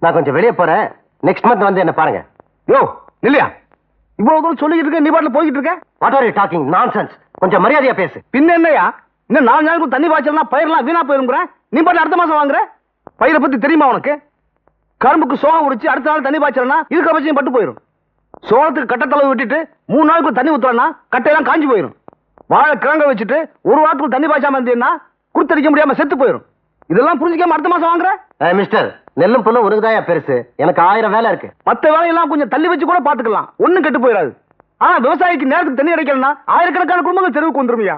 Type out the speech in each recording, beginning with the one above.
நான் கொஞ்சம் வெளியே போறேன். நெக்ஸ்ட் மந்த் வந்து என்ன பாருங்க. யோ இல்லையா, இவ்வளவு தூரம் சொல்லிக்கிட்டு இருக்க, நீ பாட்டுல போய்கிட்டு இருக்க. What are you talking nonsense? கொஞ்சம் மரியாதையா பேசு. பின்ன என்னையா, இன்னும் 4 நாளுக்கு தண்ணி பாய்ச்சல்னா பயிரெல்லாம் வீணா போயிருங்கிற. நீ பாட்டு அடுத்த மாசம் வாங்குற. பயிரை பத்தி தெரியுமா உனக்கு? கரும்புக்கு சோகம் உரிச்சு அடுத்த நாள் தண்ணி பாய்ச்சலனா இருக்கிற பட்சம் பட்டு போயிடும். சோளத்துக்கு கட்டத்தளவு விட்டுட்டு 3 நாளுக்கு தண்ணி ஊத்துறனா கட்டையெல்லாம் காஞ்சி போயிடும். வாழை கிழங்க வச்சுட்டு 1 வாரத்துக்கு தண்ணி பாய்ச்சாம இருந்தீங்கன்னா குடுத்தடிக்க முடியாம செத்து போயிடும். இதெல்லாம் புரிஞ்சுக்காம அடுத்த மாசம் வாங்குற. மிஸ்டர், நெல்லும் புல்லும் உனக்குதாயா பெருசு, எனக்கு 1000 வேலை இருக்கு. மத்த வேலையெல்லாம் கொஞ்சம் தள்ளி வச்சு கூட பாத்துக்கலாம், ஒண்ணும் கெட்டு போயிடாது. ஆனா விவசாயிக்கு நேரத்துக்கு தண்ணி கிடைக்கலன்னா ஆயிரக்கணக்கான குடும்பங்கள் தெருவுக்கு வந்துருமியா.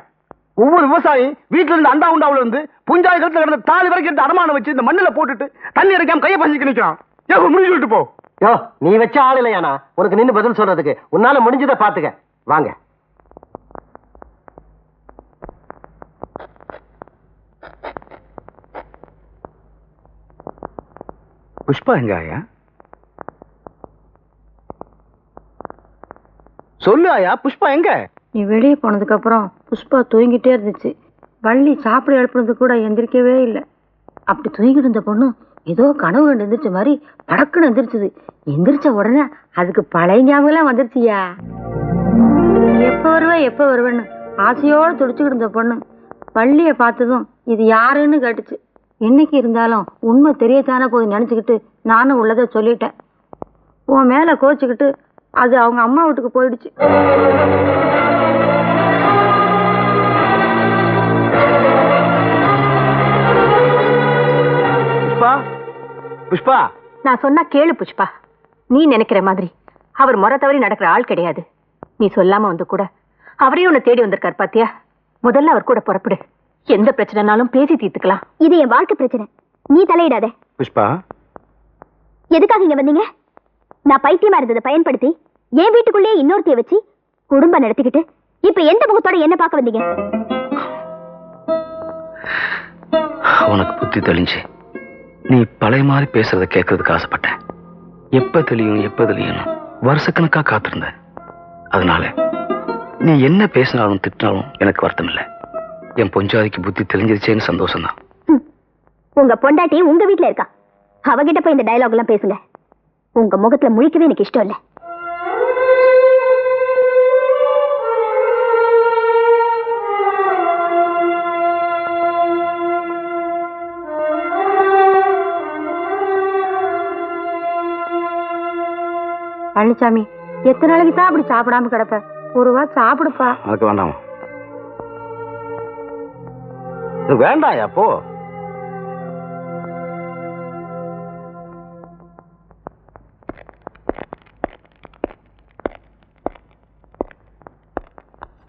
ஒவ்வொரு விவசாயி வீட்டுல இருந்து அண்டா உண்டாவுல இருந்து புஞ்சாய் கழுத்துல கிடந்த தாலி வரைக்கும் எடுத்து அடமானம் வச்சு இந்த மண்ணில போட்டுட்டு தண்ணி இறைக்காம கையை பசிக்க நிக்கிறான். முடிஞ்சு விட்டு போ. யோ, நீ வச்ச ஆள் இல்லையானா உனக்கு நின்னு பதில் சொல்றதுக்கு? உன்னால முடிஞ்சதை பாத்துக்க. வாங்க. புஷ்பா எங்க ஆயா? சொல்லு ஆயா, புஷ்பா எங்க? நீ வெளியே போனதுக்கு அப்புறம் புஷ்பா தூங்கிட்டே இருந்துச்சு. வள்ளி சாப்பிட எழுப்புனது கூட எந்திரிக்கவே இல்லை. அப்படி தூங்கிட்டு இருந்த பொண்ணு ஏதோ கனவு கண்டு எந்திரிச்ச மாதிரி படக்குன்னு எந்திரிச்சது. எந்திரிச்ச உடனே அதுக்கு பழைய ஞாபகம் வந்துருச்சியா. எப்ப வருவேன்னு ஆசையோடு துடிச்சுக்கிட்டு இருந்த பொண்ணு வள்ளிய பார்த்ததும் இது யாருன்னு கேட்டுச்சு. என்னைக்கு இருந்தாலும் உண்மை தெரியத்தானே போது நினைச்சுக்கிட்டு நானும் உள்ளதை சொல்லிட்டேன். உன் மேல கோச்சுக்கிட்டு அது அவங்க அம்மா வீட்டுக்கு போயிடுச்சு. புஷ்பா, புஷ்பா, நான் சொன்னா கேளு புஷ்பா. நீ நினைக்கிற மாதிரி அவர் முறை தவறி நடக்கிற ஆள் கிடையாது. நீ சொல்லாம வந்து கூட அவரே உன்னை தேடி வந்திருக்கார் பாத்தியா. முதல்ல அவர் கூட புறப்படு. எந்த பிரச்சனைனாலும் பேசி தீர்த்துக்கலாம். இது என் வாழ்க்கை பிரச்சனை, நீ தலையிடாத. புஷ்பா, எதுக்காக இங்க வந்தீங்க? நான் பைத்தியமா இருந்ததை பயன்படுத்தி என் வீட்டுக்குள்ளேயே இன்னொருத்தைய வச்சு குடும்பம் நடத்திக்கிட்டு இப்ப எந்த முகத்தோட என்ன பார்க்க வந்தீங்க? உனக்கு புத்தி தெளிஞ்சு நீ பழைய மாதிரி பேசுறத கேட்கறதுக்கு ஆசைப்பட்டேன். எப்ப தெளியும் வருஷக்கணக்கா காத்திருந்த. அதனால நீ என்ன பேசினாலும் திட்டினாலும் எனக்கு வருத்தம் இல்லை. என் பொஞ்சாதிக்கு புத்தி தெளிஞ்சிருச்சேன்னு சந்தோஷம் தான். உங்க பொண்டாட்டி உங்க வீட்டுல இருக்கா, அவகிட்ட போய் இந்த டயலாக் எல்லாம் பேசுங்க. உங்க முகத்துல முழிக்கவே எனக்கு இஷ்டம் இல்ல. பழனிசாமி, எத்தனை நாளைக்கு தான் அப்படி சாப்பிடாம கிடப்ப? ஒரு வா சாப்பிடுப்பா. அதுக்கு வேண்டாம், வேண்டாயா போ.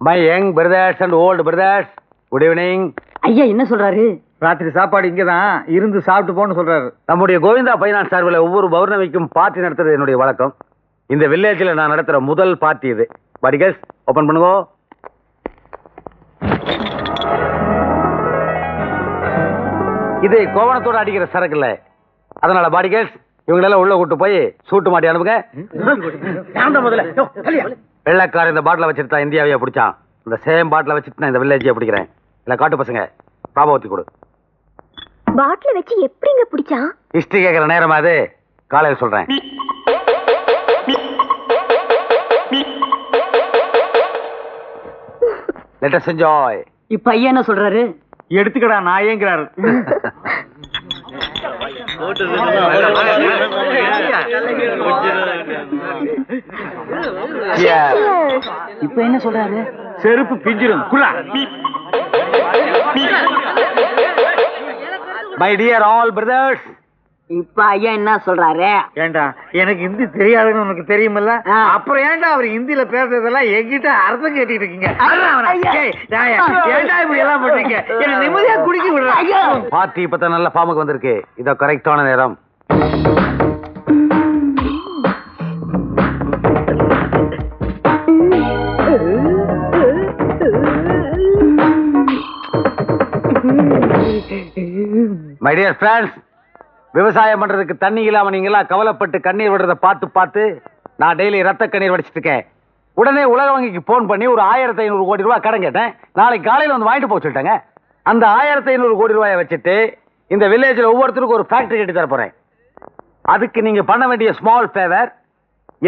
My young brothers and old brothers, good evening. ஐயா என்ன சொல்றாரு? ராத்திரி சாப்பாடு இங்கதான் இருந்து சாப்பிட்டு போன்னு சொல்றாரு. நம்முடைய கோவிந்தா பைனான்ஸ் சார்பில் ஒவ்வொரு பௌர்ணமிக்கும் பார்ட்டி நடத்துறது என்னுடைய வழக்கம். இந்த வில்லேஜில் நான் நடத்துற முதல் பார்ட்டி இது. பாடிகர்ஸ் ஓபன் பண்ணுங்க. இது கோவணத்தோட அடிக்கிற சரக்கு இல்ல. அதனால பாடிகர்ஸ் இவங்களெல்லாம் உள்ள கூட்டு போய் சூட்டு மாட்டி அனுப்புங்க. வெள்ளக்கார இந்த பாட்டில வச்சுட்டு தான் இந்தியாவையே பிடிச்சான். இந்த சேம் பாட்டில வச்சுட்டு நான் இந்த வில்லேஜையே பிடிக்கிறேன். இல்ல காட்டு பசங்க பாபாவத்தி கொடு. பாட்டில வச்சு எப்படிங்க பிடிச்சா? ஹிஸ்டரி கேட்கிற நேரமா அது? காலையில் சொல்றேன். Let us enjoy. இப்ப ஐயா என்ன சொல்றாரு? எடுத்துக்கடா நாயேங்கிறாரு. இப்ப என்ன சொல்றாரு? செருப்பு பிஞ்சிரும். My dear all brothers. இப்ப ஐயா என்ன சொல்றாரு? ஏண்டா எனக்கு ஹிந்தி தெரியாதுன்னு உனக்கு தெரியுமில்ல, அப்புறம் ஏண்டா அவர் ஹிந்தியில பேசுறதெல்லாம் எங்கிட்ட அர்த்தம் கேட்டுட்டு இருக்கீங்க? ஏண்டா இப்படி எல்லாம் பண்றீங்க? என்ன நிம்மதியா குடிக்க விடுறாங்க. பார்ட்டி இப்ப நல்ல ஃபார்முக்கு வந்திருக்கு. இத கரெக்டான நேரம். My dear friends, விவசாயம் பண்றதுக்கு தண்ணி இல்லாம நீங்களா கவலைப்பட்டு கண்ணீர் விடுறத பார்த்து நான் டெய்லி ரத்த கண்ணீர் வடிச்சிட்டு இருக்கேன். உடனே உலக வங்கிக்கு போன் பண்ணி ஒரு 1500 கோடி ரூபாய் கடன் கேட்டேன். நாளைக்கு காலையில வந்து வாங்கிட்டு போக சொல்லிட்டாங்க. அந்த 1500 கோடி ரூபாயை வச்சுட்டு இந்த வில்லேஜ்ல ஒவ்வொருத்தருக்கும் ஒரு ஃபேக்டரி கட்டி தர போறேன். அதுக்கு நீங்க பண்ண வேண்டிய ஸ்மால் ஃபேவர்,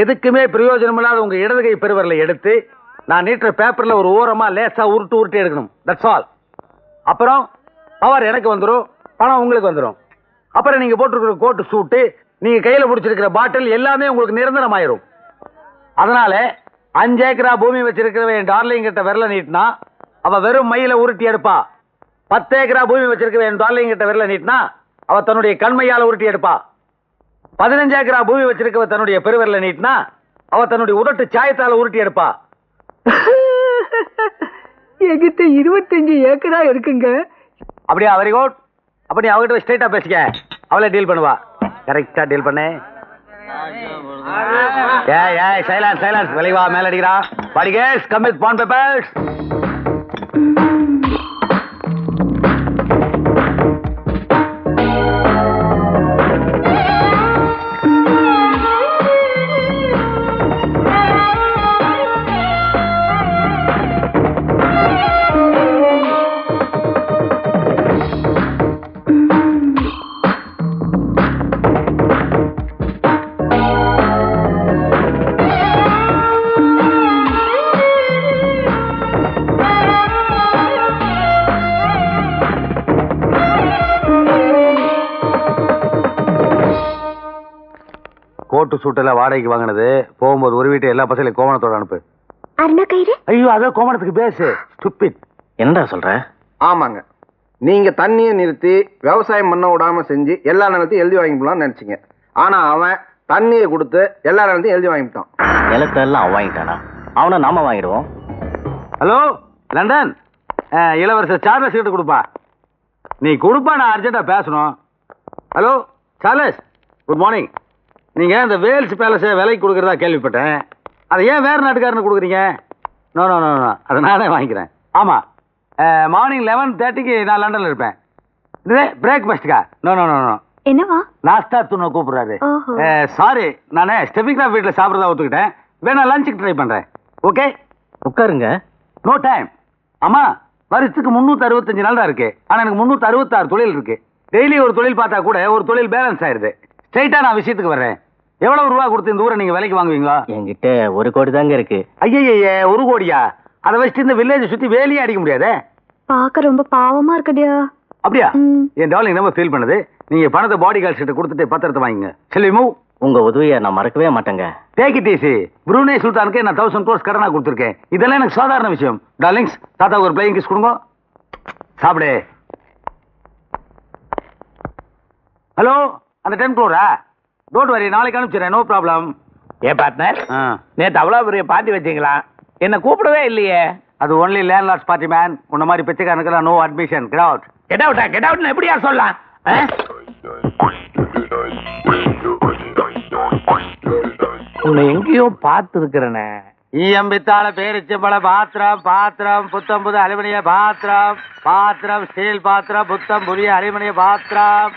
எதுக்குமே பிரயோஜனம் இல்லாத உங்க இடது கை பெருவரலை எடுத்து நான் நீட்டுற பேப்பர்ல ஒரு ஓரமா லேசா உருட்டி எடுக்கணும். That's all. அப்புறம் பவர் எனக்கு வந்துடும், பணம் உங்களுக்கு வந்துடும். அப்புறம் நீங்க போட்டிருக்கிற கோட்டு சூட்டு, நீங்க கையில பிடிச்சிருக்கிற பாட்டில் எல்லாமே உங்களுக்கு நிரந்தரம் ஆயிரும். அதனால 5 ஏக்கரா பூமி வச்சிருக்கிறவன் என் டார்லிங் கிட்ட விரல நீட்டினா அவ வெறும் மயில உருட்டி எடுப்பா. 10 ஏக்கரா பூமி வச்சிருக்கிற என் டார்லிங் கிட்ட விரல நீட்டினா அவ தன்னுடைய கண்மையால உருட்டி எடுப்பா. 15 ஏக்கரா பூமி வச்சிருக்கவ தன்னுடைய பெருவிரல நீட்டினா அவ தன்னுடைய உதட்டு சாயத்தால உருட்டி எடுப்பா. என்கிட்ட 25 ஏக்கரா இருக்குங்க. அப்படியா? Very good. அப்ப நீ அவகிட்ட ஸ்ட்ரைட்டா பேசிக்க, அவளே டீல் பண்ணுவா. கரெக்டா டீல் பண்ணு. ஏய் சைலன்ஸ் சைலன்ஸ். வெளிவா, மேல அடிக்கிறா. படிகேஸ் கம் வித் பான் பேப்பர்ஸ். கோட்டு சூட்டெல்லாம் வாடகைக்கு வாங்கினது போகும்போது ஒரு வீட்டை எல்லா பசங்களையும் கோமணத்தோட அனுப்பு. அருணா கயிறு? ஐயோ, அதான் கோமணத்துக்கு பேசு. ஸ்டூபிட். என்னடா சொல்ற? ஆமாங்க, நீங்க தண்ணியை நிறுத்தி விவசாயம் பண்ண விடாம செஞ்சு எல்லா நிலத்தையும் எழுதி வாங்கிக்கலாம்னு நினைச்சீங்க. ஆனா அவன் தண்ணியை கொடுத்து எல்லா நிலத்தையும் எழுதி வாங்கிட்டான். நிலத்தெல்லாம் அவன் வாங்கிட்டானா? அவனை நாம வாங்கிடுவோம். ஹலோ லண்டன், இளவரசர் சார்லஸ் கிட்ட கொடுப்பா. நீ கொடுப்பா, நான் அர்ஜென்ட்டா பேசணும். Hello Charles, good morning. நீங்க இந்த வேல்ஸ் பேலஸை விலைக்கு கொடுக்கறதா கேள்விப்பட்டேன். அதை ஏன் வேற நாட்டுக்காரனு கொடுக்குறீங்க? நோ நோ நோ நோ, அதை நானே வாங்கிக்கிறேன். ஆமா, மார்னிங் 11:30க்கு நான் லண்டன்ல இருப்பேன். இது பிரேக்ஃபாஸ்ட்டுக்கா? No no no no. என்னவா? நாஸ்தா துணை கூப்பிடுறாரு. சாரி, நானே ஸ்டெபிகிராஃப் வீட்டில் சாப்பிட்றதா ஒத்துக்கிட்டேன். வேணா லஞ்சுக்கு ட்ரை பண்றேன். ஓகே, உட்காருங்க. No time. ஆமா, வருஷத்துக்கு 365 நாள் தான் இருக்கு. ஆனா எனக்கு 366 தொழில் இருக்கு. டெய்லி ஒரு தொழில் பார்த்தா கூட ஒரு தொழில் பேலன்ஸ் ஆயிருது. ஸ்ட்ரைட்டா நான் விஷயத்துக்கு வர்றேன். எவ்வளவு ரூபா கொடுத்து இந்த ஊரை நீங்க விலைக்கு வாங்குவீங்களா? என்கிட்ட 1 கோடி தாங்க இருக்கு. ஐயே, 1 கோடியா? அதை வச்சுட்டு இந்த வில்லேஜ் சுத்தி வேலையே அடிக்க முடியாதே. பாக்க ரொம்ப பாவமா இருக்கடியா. அப்படியா? என் டார்லிங் ரொம்ப ஃபீல் பண்ணுது. நீங்க பணத்தை பாடி கார்ட்ஸ் கிட்ட கொடுத்துட்டு பத்திரத்தை வாங்கிங்க. Shall we move? உங்க உதவியை நான் மறக்கவே மாட்டேங்க. Take it easy. புரூனே சுல்தானுக்கு நான் 1000 crores கடனா கொடுத்துருக்கேன். இதெல்லாம் எனக்கு சாதாரண விஷயம். டார்லிங்ஸ், தாத்தாவுக்கு ஒரு பிளேயிங் கிஸ் கொடுங்க. சாப்பிடு. ஹலோ, அந்த 10 crore-ஆ? டோன்ட் வரி, நாளைக்கு அனுப்பிச்சிடுறேன். No problem. ஏன் பார்ட்னர், நேத்து அவ்வளவு பெரிய பார்ட்டி வச்சீங்களா? என்ன கூப்பிடவே இல்லையே. அது ஒன்லி லேண்ட்லார்ட்ஸ் பார்ட்டி மேன். உன்ன மாதிரி பிச்சைக்காரனுக்கு no admission. Get out. Get அவுட்டா? கெட் அவுட்னு எப்படியா சொல்லலாம்? உன்னை எங்கேயோ பார்த்து இருக்கிறனே. ஈயம்பித்தால பேரிச்சம்பழ பாத்திரம் புத்தம்புது அலுமினிய பாத்திரம் ஸ்டீல் பாத்திரம் புத்தம் புதிய அலுமினிய பாத்திரம்.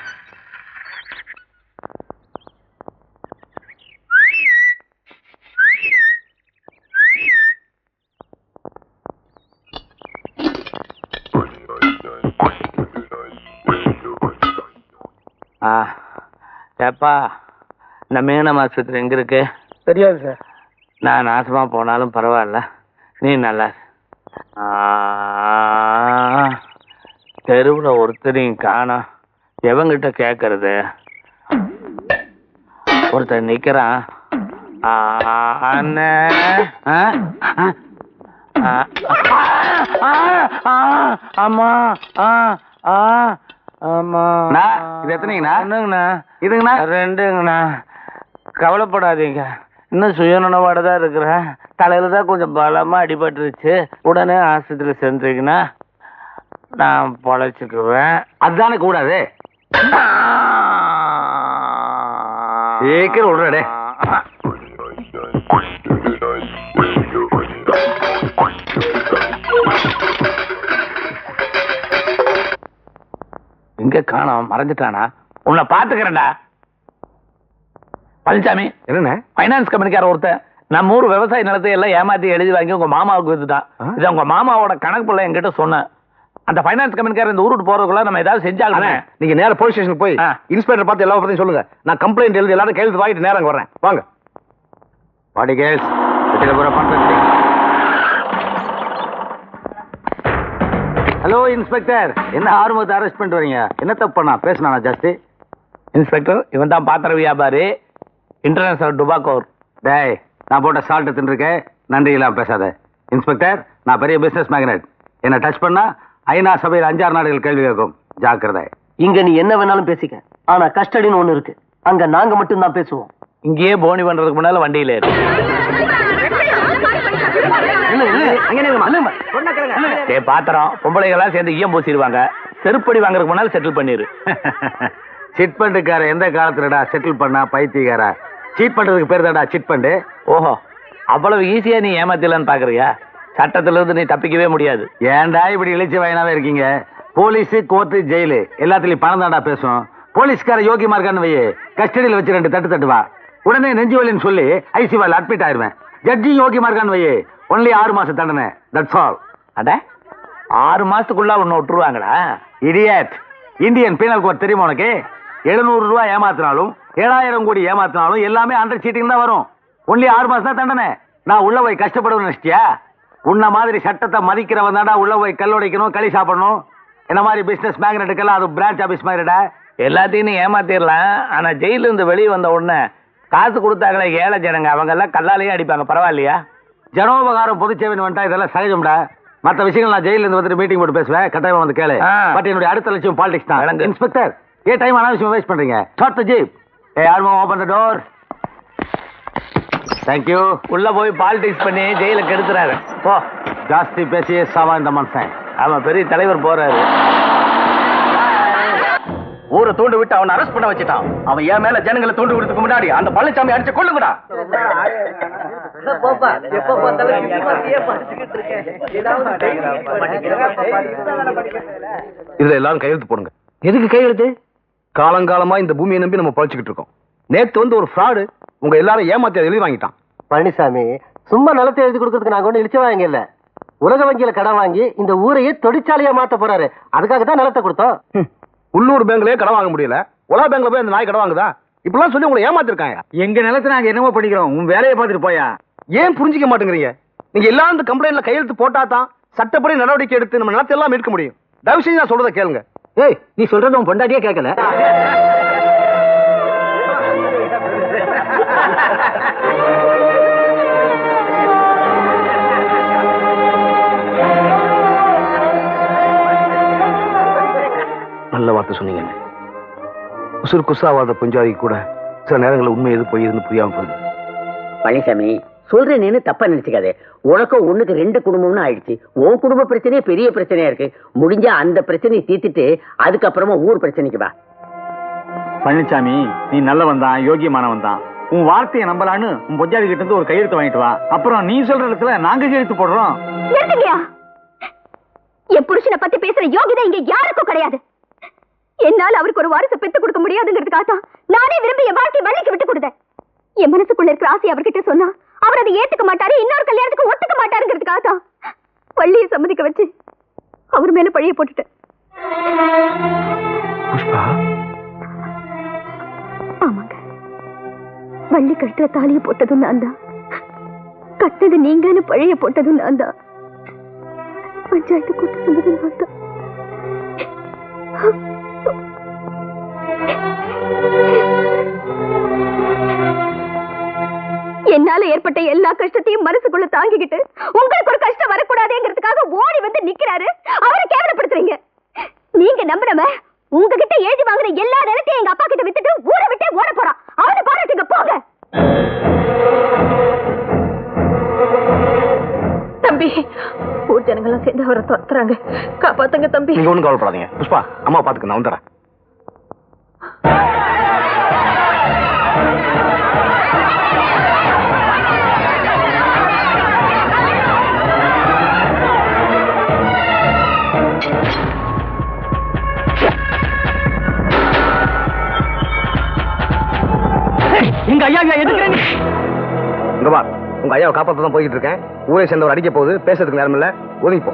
ஏப்பா, இந்த மீனம் ஆஸ்பத்திரி எங்க இருக்கு? தெரியாது சார். நான் நாசமா போனாலும் பரவாயில்ல, நீ நல்லா. தெருவுல ஒருத்தரையும் காணோம். எவங்கிட்ட கேட்கறது? ஒருத்தர் நிக்கிறான். அண்ணே, அம்மா, ஆமா. இது எத்தனைங்கண்ணா? ஒண்ணுங்கண்ணா. இதுங்கண்ணா? 2ங்கண்ணா. கவலைப்படாதீங்க, இன்னும் சுயநலவோட தான் இருக்கிறேன். தலையில தான் கொஞ்சம் பலமா அடிபட்டுருச்சு. உடனே ஆஸ்பத்திரியில் சேர்ந்துருக்கீங்கன்னா நான் பொழைச்சுக்குவேன். அதுதானே கூடாது. சீக்கிரம் விடுறடே. எங்க காணோம்? மறைஞ்சிட்டானா? உன்னை பாத்துக்கிறேன்டா. பழனிசாமி, என்ன பைனான்ஸ் கம்பெனிக்கார ஒருத்தன் நம்ம ஊர் விவசாய நிலத்தை எல்லாம் ஏமாத்தி எழுதி வாங்கி உங்க மாமாவுக்கு வித்துட்டான். இது உங்க மாமாவோட கணக்கு பிள்ளை என்கிட்ட சொன்னேன். அந்த ஃபைனான்ஸ் கம்பெனிக்காரர் இந்த ஊருக்கு போறதுக்குள்ள நம்ம ஏதாவது செஞ்சாகணும். நீங்க நேரா போலீஸ் ஸ்டேஷனுக்கு போய் இன்ஸ்பெக்டர் பார்த்து எல்லா பத்தியும் சொல்லுங்க. நான் கம்ப்ளைண்ட் எழுதி எல்லாரும் கையெழுத்து வாங்கிட்டு நேரம் வரேன். வாங்க. பாடி கேஸ் ஹலோ இன்ஸ்பெக்டர், என்ன ஆர்வத்தை அரெஸ்ட் பண்ணிட்டு வரீங்க? என்ன தப்பு பண்ணா? பேசினா ஜாஸ்தி. இன்ஸ்பெக்டர், இவன் தான் பாத்திர வியாபாரி, இன்டர்நேஷனல் டுபாக்கோர். டேய், நான் போட்ட சால்ட் தின்னுருக்கேன், நன்றி இல்லாம பேசாத. இன்ஸ்பெக்டர், நான் பெரிய பிசினஸ் மேக்னெட். என்ன டச் பண்ணா ஐநா சபையில் 5-6 நாடுகள் கேள்வி கேட்கும். ஜாக்கிரதை. இங்க நீ என்ன வேணாலும் பேசிக்க, ஆனா கஸ்டடின்னு ஒண்ணு இருக்கு, அங்க நாங்க மட்டும் தான் பேசுவோம். இங்கேயே போனி பண்றதுக்கு முன்னால வண்டியில ஏறு. பாத்திரம் பொம்பளைகளா சேர்ந்து ஈயம் பூசிடுவாங்க. செருப்படி வாங்குறதுக்கு முன்னால செட்டில் பண்ணிரு. சிட் பண்டுக்கார எந்த காலத்துலடா செட்டில் பண்ணா பைத்தியக்காரா? சீட் பண்றதுக்கு பேர் தான்டா சிட் பண்டு. ஓஹோ, அவ்வளவு ஈஸியா நீ ஏமாத்திடலான்னு பாக்குறியா? சட்டத்துல இருந்து நீ தப்பிக்கவே முடியாது. ஏன்டா இப்படி இழிச்ச வயனாவே இருக்கீங்க? போலீஸ், கோர்ட்டு, ஜெயிலு எல்லாத்துலயும் பணம் தாண்டா பேசும். போலீஸ்கார யோகியமா இருக்கான்னு வையே, கஸ்டடியில் வச்சு 2 தட்டு தட்டுவா, உடனே நெஞ்சு வலின்னு சொல்லி ஐசியூல அட்மிட் ஆயிருவேன். ஜட்ஜி யோகியமா இருக்கான்னு வையே, ஒன்லி 6 மாசம் தண்டனை. That's all. அட, 6 மாசத்துக்குள்ள உன்னை விட்டுருவாங்களா? இடியட். இந்தியன் பீனல் கோட் தெரியுமா உனக்கு? 700 ரூபாய் ஏமாத்தினாலும் 7000 கோடி ஏமாத்தினாலும் எல்லாமே அண்டர் சீட்டிங் தான் வரும். ஒன்லி 6 மாசம் தான் தண்டனை. நான் உள்ள போய் கஷ்டப்படுவேன் நினைச்சியா? உன்ன மாதிரி சட்டத்தை மதிக்கிறவன் தாண்டா உள்ள போய் கல்லொடைக்கணும், களி சாப்பிடணும். என்ன மாதிரி பிசினஸ் மேக்னெட்டுக்கெல்லாம் அது பிரான்ச் ஆபீஸ் மாதிரிடா. எல்லாத்தையும் நீ ஏமாத்திடலாம். ஆனா ஜெயில இருந்து வெளியே வந்த உடனே காசு கொடுத்தாங்களே ஏழை ஜனங்க, அவங்க எல்லாம் கல்லாலேயே அடிப்பாங்க. பரவாயில்லையா? ஜனோபகாரம் பொதுச்சேவன் வந்துட்டா இதெல்லாம் சகஜம்டா. மற்ற விஷயங்கள் நான் ஜெயில இருந்து வந்துட்டு மீட்டிங் போட்டு பேசுவேன், கட்டாயமா வந்து கேளு. பட் என்னுடைய அடுத்த லட்சியம் பாலிடிக்ஸ் தான். இன்ஸ்பெக்டர், ஏன் டைம் அனாவசியம் வேஸ்ட் பண்றீங்க? Start the jeep. யாருமா open the door. Thank you. உள்ள போய் பாலிடிக்ஸ் பண்ணி ஜெயில கெடுத்துறாரு. போ. ஜாஸ்தி பேசியே சாவா இந்த மனுஷன். ஆமா, பெரிய தலைவர் போறாரு. ஊரை தூண்டு விட்டு அவனை அரெஸ்ட் பண்ண வச்சுட்டான். அவன் என் மேல ஜனங்களை தூண்டு விடுறதுக்கு முன்னாடி அந்த பழனிசாமி அடிச்சு கொள்ளுங்கடா. இதுல எல்லாரும் கையெழுத்து போடுங்க. எதுக்கு கையெழுத்து? காலங்காலமா இந்த பூமியை நம்பி நம்ம பழிச்சுக்கிட்டு இருக்கோம். நேத்து வந்து ஒரு ஃப்ராடு உங்க எல்லாரும் ஏமாத்தி எழுதி வாங்கிட்டான். பழனிசாமி, சும்மா நிலத்தை எழுதி கொடுக்கறதுக்கு நாங்க ஒண்ணு இழிச்ச வாங்க இல்ல. உலக வங்கியில கடன் வாங்கி இந்த ஊரையே தொழிற்சாலையா மாத்த போறாரு. அதுக்காக தான் நிலத்தை கொடுத்தோம். உள்ளூர் பேங்க்லயே கடன் வாங்க முடியல, உலக பேங்க்ல போய் அந்த நாய் கடன் வாங்குதா? இப்பெல்லாம் சொல்லி உங்களை ஏமாத்திருக்காங்க. எங்க நிலத்தை நாங்க என்னமோ பண்ணிக்கிறோம், உன் வேலையை பார்த்துட்டு போயா. ஏன் புரிஞ்சிக்க மாட்டேங்கிறீங்க? நீங்க எல்லாரும் இந்த கம்ப்ளைண்ட்ல கையெழுத்து போட்டா தான் சட்டப்படி நடவடிக்கை எடுத்து நம்ம நிலத்தை எல்லாம் மீட்க முடியும். தயவு செஞ்சு நான் சொல்றதை கேளுங்க. ஏய், நீ சொல்றது உன் பொண்டாட்டியே கேட்கல. நல்ல வார்த்தை சொன்னீங்க. உசுறு குசாவாத பஞ்சாதி கூட சில நேரங்களில் உண்மை எது போய் இருந்து புரியாம போகுது. பழனிசாமி, சொல்றேன்னு தப்பா நினைச்சுக்காதே. உனக்கும் 1க்கு 2 குடும்பம்னு ஆயிடுச்சு. உன் குடும்ப பிரச்சனையே பெரிய பிரச்சனையா இருக்கு. முடிஞ்சா அந்த பிரச்சனையை தீர்த்துட்டு அதுக்கப்புறமா ஊர் பிரச்சனைக்கு வா. பழனிசாமி, நீ நல்லவன் தான், யோகியமானவன் தான். உன் வார்த்தையை நம்பலான்னு உன் பொஞ்சாதி கிட்ட இருந்து ஒரு கையெழுத்து வாங்கிட்டு வா. அப்புறம் நீ சொல்ற இடத்துல நாங்க கையெழுத்து போடுறோம். என் புருஷனை பத்தி பேசுற யோகிதை இங்க யாருக்கும் கிடையாது. என்னால அவருக்கு ஒரு வாரிசை பெத்து கொடுக்க முடியாதுங்கிறதுக்காக தான் நானே விரும்பி என் வாழ்க்கை வள்ளிக்கு விட்டு கொடுத்தேன். என் மனசுக்குள்ள இருக்கிற ஆசை அவர்கிட்ட சொன்னா அவர் அதை ஏத்துக்க மாட்டாரு, இன்னொரு கல்யாணத்துக்கு ஒத்துக்க மாட்டாருங்கிறதுக்காக தான் வள்ளியை சம்மதிக்க வச்சு அவர் மேல பழிய போட்டுட்டேன். ஆமாங்க, வள்ளி கழுத்துல தாலியை போட்டதும் நான் தான், கட்டது நீங்கன்னு பழிய போட்டதும் நான் தான், பஞ்சாயத்து கூட்ட சொன்னதும் நான் தான். என்னால ஏற்பட்ட எல்லா கஷ்டத்தையும் மனசுக்குள்ள தாங்கிக்கிட்டு உங்களுக்கு ஒரு கஷ்டம் வரக்கூடாதுங்கிறதுக்காக ஓடி வந்து நிக்கிறாரு. அவரை கேவலப்படுத்துறீங்க. நீங்க நம்புறவ உங்ககிட்ட எழுதி வாங்குற எல்லா நிலத்தையும் எங்க அப்பா கிட்ட வித்துட்டு ஊரை விட்டே ஓட போறான். அவனை பாராட்டுங்க போங்க. தம்பி, ஊர் ஜனங்களும் சேர்ந்து அவரை துரத்துறாங்க. காப்பாத்துங்க தம்பி. நீங்க ஒண்ணும் கவலைப்படாதீங்க. புஷ்பா, அம்மா பாத்துக்க, நான் வந்துடுறேன். எங்க ஐயா எதுக்குறீங்க? இங்க வா, உங்க ஐயாவை காப்பாத்த தான் போயிட்டு இருக்கேன். ஊரை சேர்ந்தவர் அடிக்க போகுது, பேசுறதுக்கு நேரம் இல்ல, ஒதுங்கி போ.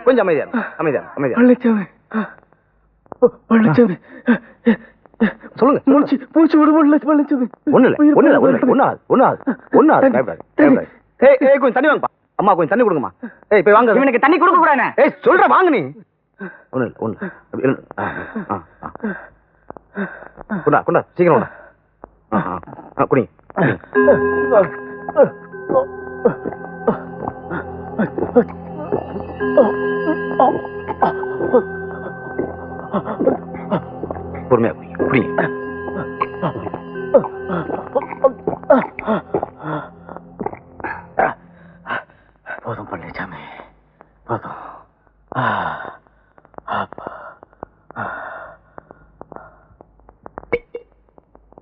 கொஞ்சம் அமைதியா அமைதியா அமைதியா சொல்லுங்க பூச்சி விடுபடல ஒண்ணு கொஞ்சம் தண்ணி வாங்கப்பா அம்மா கொஞ்சம் தண்ணி கொடுங்கம்மா ஏய் போய் வாங்க இவனுக்கு தண்ணி கொடுக்க கூடாது. ஏய் சொல்ற வாங்க நீ ஒண்ணு கொண்டா சீக்கிரம் கொண்டா குடி பொறுமையா குடி போதும் பழனிசாமி போதும்.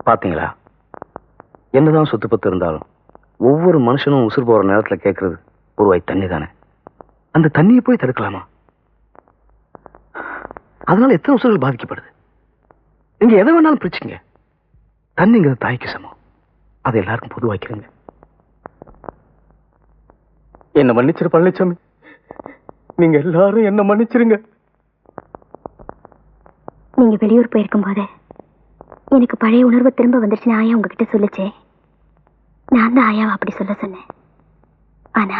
பாத்தீங்களா, என்னதான் சொத்து பத்து இருந்தாலும் ஒவ்வொரு மனுஷனும் உசுர் போற நேரத்துல கேட்கறது ஒரு வாய் தண்ணி தானே. அந்த தண்ணியை போய் தடுக்கலாமா? அதனால எத்தனை உசுர்கள் பாதிக்கப்படுது. நீங்க எதை வேணாலும் பிரிச்சுங்க, தண்ணிங்கிறது தாய்க்கு சமம். அதை எல்லாருக்கும் பொதுவாக்கிறீங்க. என்ன மன்னிச்சிரு பழனிசாமி, நீங்க எல்லாரும் என்ன மன்னிச்சிருங்க. நீங்க வெளியூர் போயிருக்கும் போது எனக்கு பழைய உணர்வு திரும்ப வந்துருச்சுன்னு ஆயா உங்ககிட்ட சொல்லுச்சே. நான் தான் ஆயாவை அப்படி சொல்ல சொன்னேன். ஆனா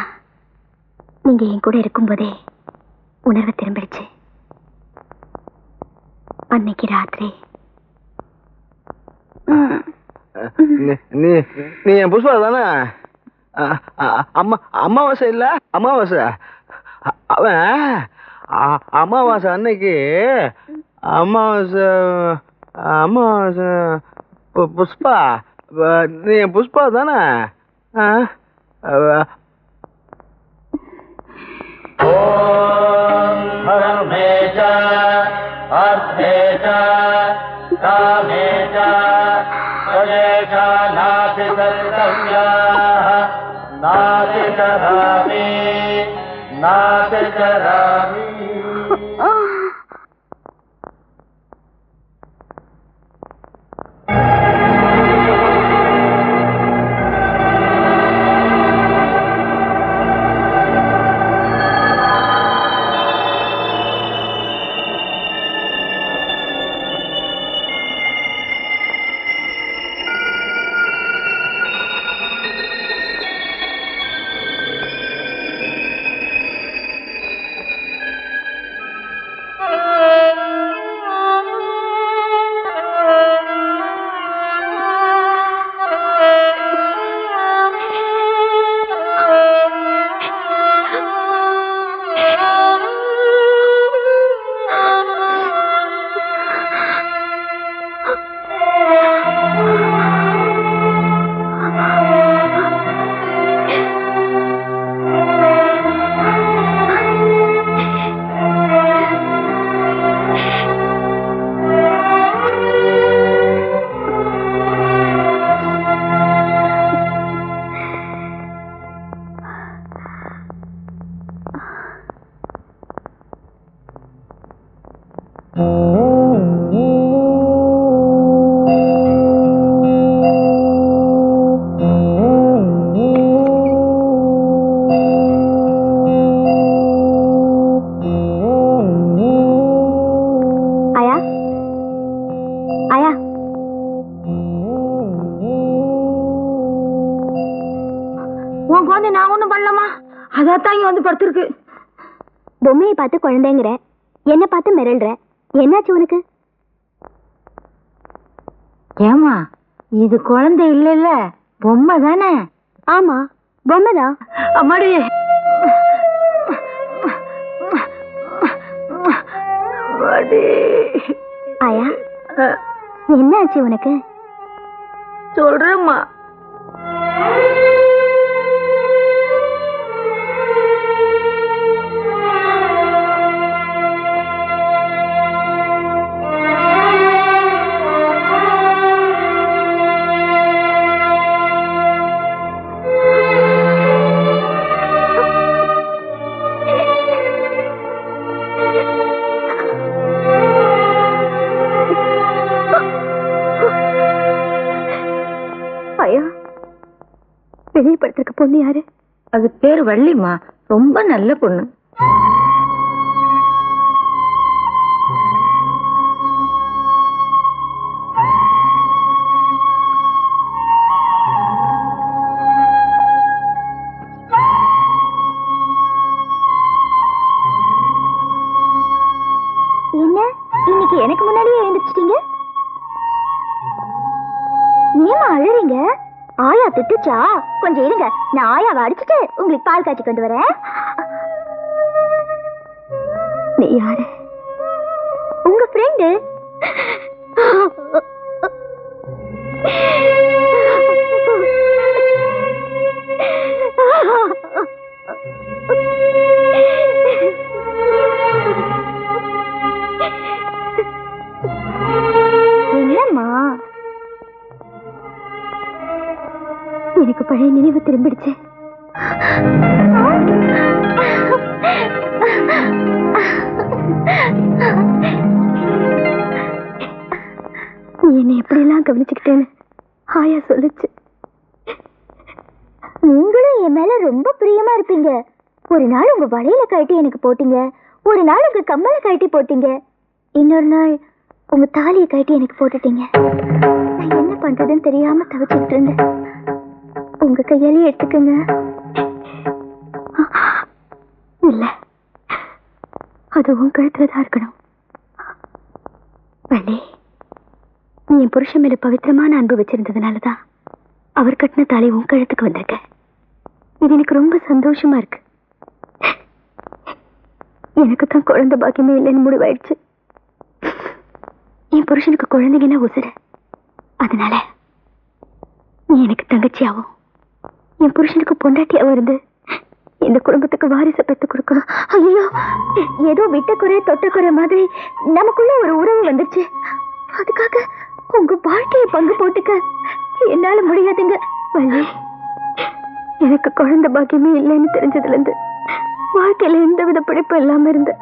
நீங்க என் கூட இருக்கும்போதே உணர்வு திரும்பிடுச்சு. அன்னைக்கு ராத்திரி நீ என் புஷ்பா தானே? அமாவாசை இல்ல, அமாவாசை. அவன் அமாவாசை அன்னைக்கு அமாவாசை அமாவாசை புஷ்பா, நீ என் புஷ்பா தானே? அதாங்க வந்து படுத்திருக்கு. பொம்மையை பார்த்து குழந்தைங்கிற, என்ன பார்த்து மிரள்ற, என்னாச்சு உனக்கு? ஏமா இது குழந்தை இல்ல, பொம்மை தானே? ஆமா, பொம்மைதான். அம்மாடி, ஆயா, என்னாச்சு உனக்கு? சொல்றேம்மா. வெளியே படுத்திருக்க பொண்ணு யாரு? அது பேரு வள்ளிமா, ரொம்ப நல்ல பொண்ணு. என்ன இன்னைக்கு எனக்கு முன்னாடியே எழுந்திரிச்சிட்டீங்க? ஏமா அழறீங்க? ஆயா திட்டுச்சா? கொஞ்சம் இருங்க, நான் ஆயாவை அடிச்சுட்டு உங்களுக்கு பால் காய்ச்சி கொண்டு வரேன். நீ யாரு? உங்க ஃப்ரெண்டு. என்னம்மா? எனக்கு பழைய நினைவு திரும்பிடுச்சு. நீ என்னை எப்படியெல்லாம் கவனிச்சுக்கிட்டேன்னு ஆயா சொல்லுச்சு. நீங்களும் என் மேல ரொம்ப பிரியமா இருப்பீங்க. ஒரு நாள் உங்க வளையல கழட்டி எனக்கு போட்டீங்க, ஒரு நாள் உங்க கம்மலை கழட்டி போட்டீங்க, இன்னொரு நாள் உங்க தாலியை கழட்டி எனக்கு போட்டுட்டீங்க. நான் என்ன பண்றதுன்னு தெரியாம தவிச்சுக்கிட்டு இருந்தேன். உங்க கையாலே எடுத்துக்கங்க. இல்ல, அது உன் கழுத்துலதான் இருக்கணும். வள்ளி, நீ என் புருஷன் மேல பவித்திரமான அன்பு வச்சிருந்ததுனாலதான் அவர் கட்டின தாலி உன் கழுத்துக்கு வந்திருக்க. இது எனக்கு ரொம்ப சந்தோஷமா இருக்கு. எனக்கு தான் குழந்தை பாக்கியமே இல்லைன்னு முடிவாயிடுச்சு. என் புருஷனுக்கு குழந்தைங்கன்னா உசுறு. அதனால நீ எனக்கு தங்கச்சியாவும் என் புருஷனுக்கு பொண்டாட்டியாவும் இருந்து இந்த குடும்பத்துக்கு வாரிசு பெற்று கொடுக்கணும். ஐயோ, ஏதோ விட்ட குறை தொட்ட குறை மாதிரி நமக்குள்ள ஒரு உறவு வந்துருச்சு. அதுக்காக உங்க வாழ்க்கையை பங்கு போட்டுக்க என்னால முடியாதுங்க. வள்ளி, எனக்கு குழந்தை பாக்கியமே இல்லைன்னு தெரிஞ்சதுல இருந்து வாழ்க்கையில எந்தவித பிடிப்பு இல்லாம இருந்த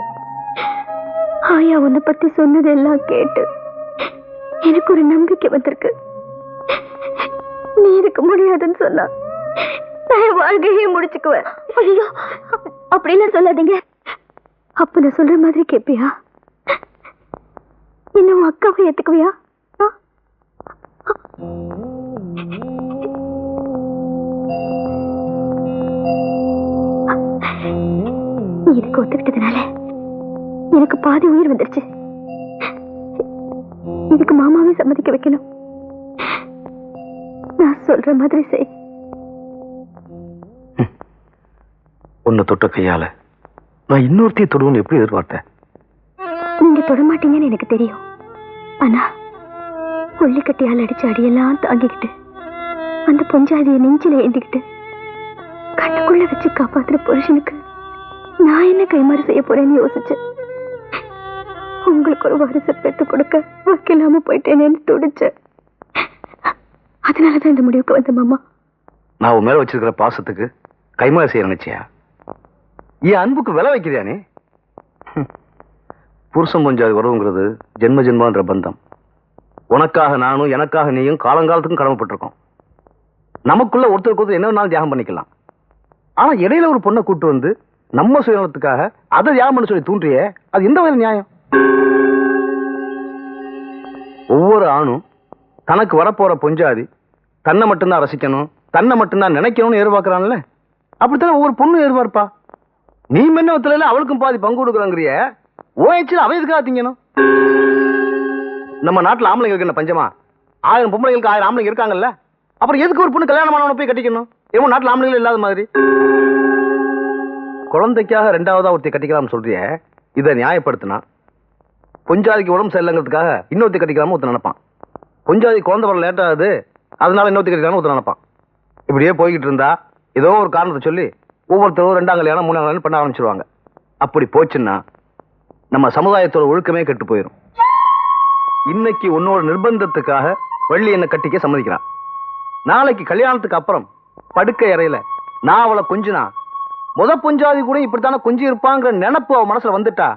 ஆயா உன்னை பத்தி சொன்னதெல்லாம் கேட்டு எனக்கு ஒரு நம்பிக்கை வந்திருக்கு. நீ இதுக்கு முடியாதுன்னு சொன்னா நான் வாழ்க்கையே முடிச்சுக்குவேன். ஐயோ, அப்படிலாம் சொல்லாதீங்க. அப்ப நான் சொல்ற மாதிரி கேப்பியா? இன்னும் அக்காவை ஏத்துக்குவியா? நீ இதுக்கு ஒத்துக்கிட்டதுனால எனக்கு பாதி உயிர் வந்துருச்சு. இதுக்கு மாமாவே சம்மதிக்க வைக்கணும். நான் சொல்ற மாதிரி செய். உன்னை தொட்ட கையால நான் இன்னொருத்தையும் தொடுவேன்னு எப்படி எதிர்பார்த்தேன்? நீங்க தொடமாட்டீங்கன்னு எனக்கு தெரியும். ஆனா கொல்லிக்கட்டியால் அடிச்சு அடியெல்லாம் தாங்கிக்கிட்டு அந்த பொஞ்சாதியை நெஞ்சில ஏந்திக்கிட்டு கண்ணுக்குள்ள வச்சு காப்பாத்துற புருஷனுக்கு நான் என்ன கைமாறு செய்ய போறேன்னு யோசிச்சேன். உங்களுக்கு ஒரு வாரிசு பெற்று கொடுக்க வக்கில்லாம போயிட்டேனேன்னு துடிச்சேன். அதனாலதான் இந்த முடிவுக்கு வந்த மாமா. நான் உன் மேல வச்சிருக்கிற பாசத்துக்கு கைமாறு செய்ய நினைச்சியா? என் அன்புக்கு விலை வைக்கிறியானே? புருஷன் பொஞ்சாதி உறவுங்கிறது ஜென்ம ஜென்மான்ற பந்தம். உனக்காக நானும் எனக்காக நீயும் காலங்காலத்துக்கும் கடமைப்பட்டிருக்கோம். நமக்குள்ள ஒருத்தருக்கு ஒருத்தர் என்ன வேணாலும் தியாகம் பண்ணிக்கலாம். ஆனா இடையில ஒரு பொண்ணை கூட்டு வந்து நம்ம சுயநலத்துக்காக அதை தியாகம் பண்ண சொல்லி தூண்டியே, அது எந்த வகையில் நியாயம்? ஒவ்வொரு ஆணும் தனக்கு வரப்போற பொஞ்சாதி தன்னை மட்டும்தான் ரசிக்கணும், தன்னை மட்டும்தான் நினைக்கணும்னு எதிர்பார்க்கிறான்ல. அப்படித்தான் ஒவ்வொரு பொண்ணும் எதிர்பார்ப்பா. நீ மென்ன ஒத்துல அவளுக்கும் பாதி பங்கு கொடுக்குறாங்கறிய ஓய்ச்சில் அவ எதுக்காக திங்கணும்? நம்ம நாட்டுல ஆம்பளைங்களுக்கு என்ன பஞ்சமா? 1000 பொம்பளைங்களுக்கு 1000 ஆம்பளைங்க இருக்காங்கல்ல, அப்புறம் எதுக்கு ஒரு பொண்ணு கல்யாணமானவனை போய் கட்டிக்கணும்? ஏமோ நாட்டுல ஆம்பளைங்களும் இல்லாத மாதிரி. குழந்தைக்காக 2வதா ஒருத்தி கட்டிக்கலாம்னு சொல்றிய, இதை நியாயப்படுத்தினா பொஞ்சாதிக்கு உடம்பு சரியில்லைங்கிறதுக்காக இன்னொருத்தி கட்டிக்கலாம ஒருத்தர் நினைப்பான். பொஞ்சாதி குழந்தை வர லேட் ஆகுது, அதனால இன்னொருத்தி கட்டிக்கலாம ஒருத்தர் நினைப்பான். இப்படியே போய்கிட்டு இருந்தா ஏதோ ஒரு காரணத்தை சொல்லி ஒவ்வொருத்தரும் 2ஆம் கல்யாணம் 3ஆம் கல்யாணம் பண்ண ஆரம்பிச்சிருவாங்க. அப்படி போச்சுன்னா நம்ம சமுதாயத்தோட ஒழுக்கமே கெட்டு போயிடும். இன்னைக்கு உன்னோட நிர்பந்தத்துக்காக வள்ளி என்ன கட்டிக்க சம்மதிக்கிறான். நாளைக்கு கல்யாணத்துக்கு அப்புறம் படுக்கை அறையில நான் அவளை கொஞ்சினா பொஞ்சாதி கூட இப்படித்தானே கொஞ்சி இருப்பாங்கிற நினைப்பு அவ மனசுல வந்துட்டா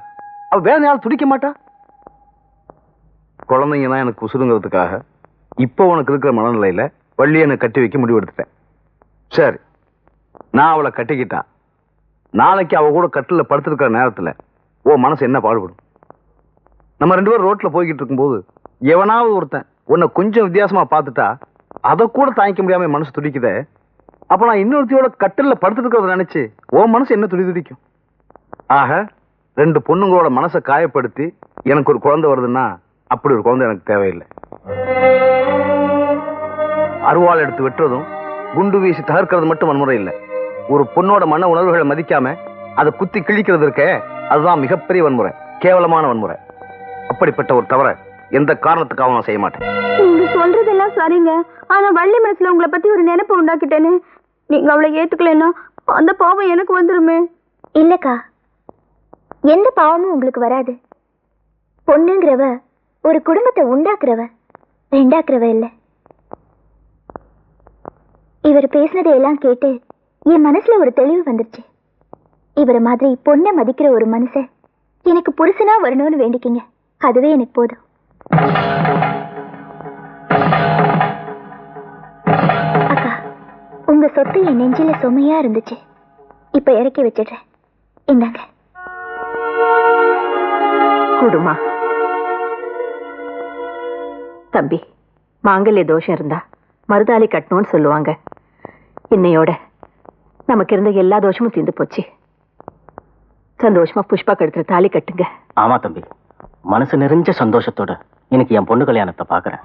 அவ வேற நாள் துடிக்க மாட்டா. குழந்தைங்க தான் எனக்கு உசுருங்கிறதுக்காக இப்போ உனக்கு இருக்கிற மனநிலையில வள்ளி என்னை கட்டி வைக்க முடிவெடுத்துட்டேன். சரி, நான் அவளை கட்டிக்கிட்டா நாளைக்கு அவ கூட கட்டில படுத்திருக்கிற நேரத்துல ஓ மனசு என்ன பாடுபடும்? நம்ம 2 பேரும் ரோட்ல போய்கிட்டு இருக்கும்போது எவனாவது ஒருத்தன் உன்னை கொஞ்சம் வித்தியாசமா பார்த்துட்டா அதை கூட தாங்கிக்க முடியாம மனசு துடிக்குதே, அப்ப நான் இன்னொருத்தியோட கட்டில படுத்துருக்கிறத நினைச்சு ஓ மனசு என்ன துடிக்கும்? ஆக 2 பொண்ணுங்களோட மனசை காயப்படுத்தி எனக்கு ஒரு குழந்தை வருதுன்னா அப்படி ஒரு குழந்தை எனக்கு தேவையில்லை. அருவாள் எடுத்து வெட்டுறதும் குண்டு வீசி தகர்க்கிறது மட்டும் வன்முறை இல்லை. ஒரு பொண்ணோட மன உணர்வுகளை மதிக்காம அதை குத்தி கிழிக்கிறது இருக்கே, அதுதான் மிகப்பெரிய வன்முறை, கேவலமான வன்முறை. அப்படிப்பட்ட ஒரு தவறை எந்த காரணத்துக்காக நான் செய்ய மாட்டேன். நீங்க சொல்றதெல்லாம் சரிங்க, ஆனா வள்ளி மனசுல உங்களை பத்தி ஒரு நினைப்பு உண்டாக்கிட்டேன்னு நீங்க அவளை ஏத்துக்கலன்னா அந்த பாவம் எனக்கு வந்துருமே. இல்லக்கா, எந்த பாவமும் உங்களுக்கு வராது. பொண்ணுங்கிறவ ஒரு குடும்பத்தை உண்டாக்குறவ, ரெண்டாக்குறவ இல்ல. இவர் பேசினதையெல்லாம் கேட்டு என் மனசுல ஒரு தெளிவு வந்துருச்சு. இவரை மாதிரி பொண்ணை மதிக்கிற ஒரு மனுஷன் எனக்கு புருஷனா வரணும்னு வேண்டிக்கிங்க, அதுவே எனக்கு போதும். அக்கா, உங்க சொத்து என் நெஞ்சில சுமையா இருந்துச்சு, இப்ப இறக்கி வச்சிடுறேன், இந்தாங்க. குடுமா தம்பி, மாங்கல்ய தோஷம் இருந்தா மருதாளி கட்டணும்னு சொல்லுவாங்க. இன்னையோட நமக்கு இருந்த எல்லா தோஷமும் தீர்ந்து போச்சு. சந்தோஷமா புஷ்பா கழுத்துல தாலி கட்டுங்க. ஆமா தம்பி, மனசு நிறைஞ்ச சந்தோஷத்தோட எனக்கு என் பொண்ணு கல்யாணத்தை பாக்குறேன்.